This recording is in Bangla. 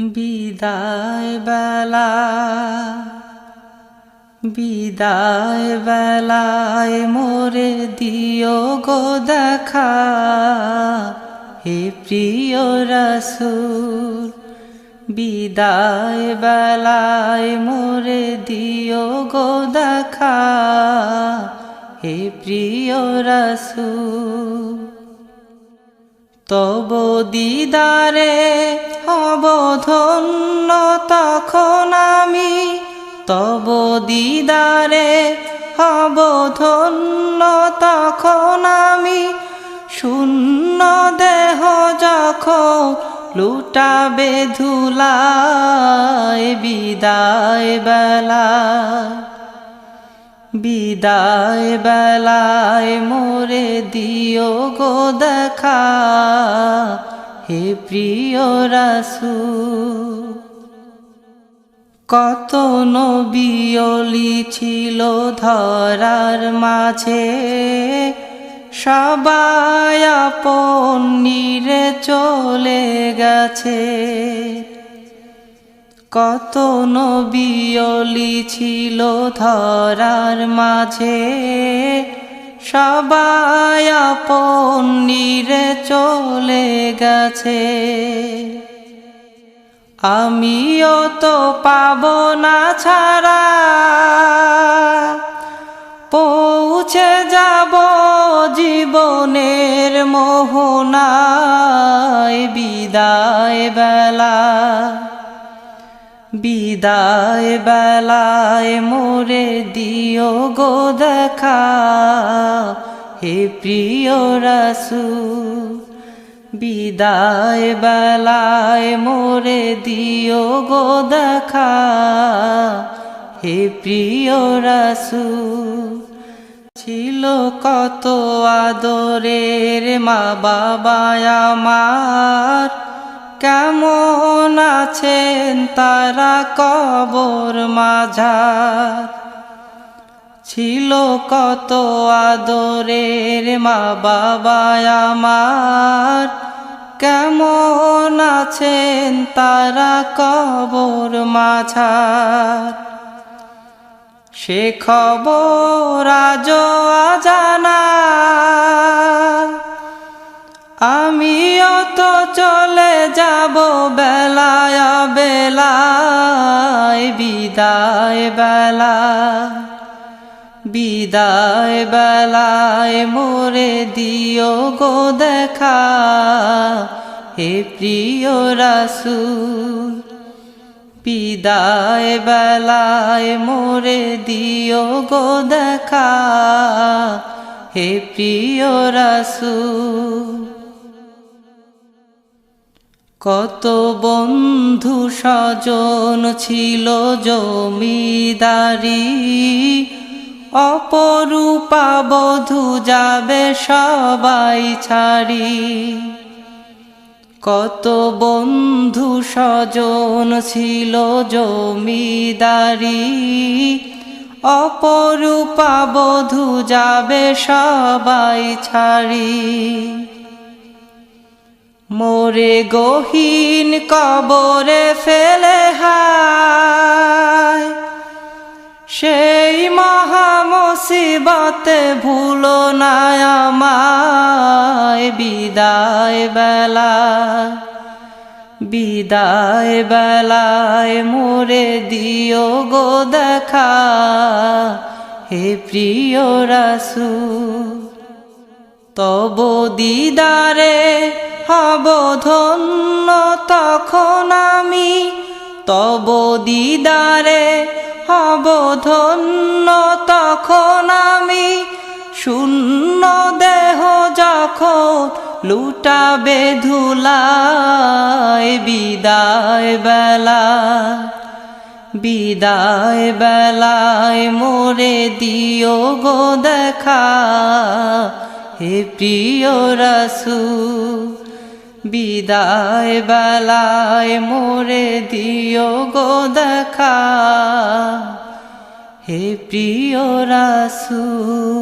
বিদায় বেলা বিদায় বেলায় মোরে দিও গো দেখা, হে প্রিয় রাসূল। বিদায় বেলায় মোরে দিও গো দেখা, হে প্রিয় রাসূল। তব দিদারে হব ধন্য তখন আমি, তব দিদারে হব ধন্য তখন আমি। শূন্য দেহ যখন লুটাবে ধুলায়, বিদায় বেলায় বিদায় বেলায় মোরে দিও গো দেখা, হে প্রিয় রাসূল। কত নবী ওলি ছিল ধরার মাঝে, সবাই আপন নিরে চলে গেছে। কত নবী ওলি ছিল ধরার মাঝে, সবাই আপন নিরে চলে গেছে। আমিও তো পাব না ছাড়া, পৌঁছে যাব জীবনের মোহনায়। বিদায় বেলা বিদায় বেলায় মোরে দিও গো দেখা, হে প্রিয় রাসূল। বিদায় বেলায় মোরে দিও গো দেখা, হে প্রিয় রাসূল। ছিল কত আদরের মা বাবা আমার, কেমন আছেন তারা কবর মাঝার। ছিল কত আদরের মা বাবা আমার, কেমন আছেন তারা কবর মাঝার। সে খবর আজও অজানা, আমিও তো চলে যাব বেলায় বেলায়। বিদায় বেলা বিদায় বেলায় মোরে দিও গো দেখা, হে প্রিয় রাসূল। বিদায় বেলায় মোরে দিও গো দেখা, হে প্রিয় রাসূল। কত বন্ধু স্বজন ছিল জমিদারি, অপরূপা বধূ যাবে সবাই ছাড়ি। কত বন্ধু স্বজন ছিল জমিদারি, অপরূপা বধূ যাবে সবাই ছাড়ি। মোরে গহীন কবরে ফেলে হায়, সেই মহা মুসিবতে ভুলো না আমায়। বিদায় বেলায় বিদায় বেলায় মোরে দিও গো দেখা, হে প্রিয় রাসূল। তব দিদারে হব ধন্য তখন আমি, তব দিদারে হব ধন্য তখন আমি। শূন্য দেহ যখন লুটাবে ধুলায়, বিদায় বেলা বিদায় বেলায় মোরে দিও গো দেখা, হে প্রিয় রাসূল। বিদায় বেলায় মোরে দিও গো দেখা, হে প্রিয় রাসূল।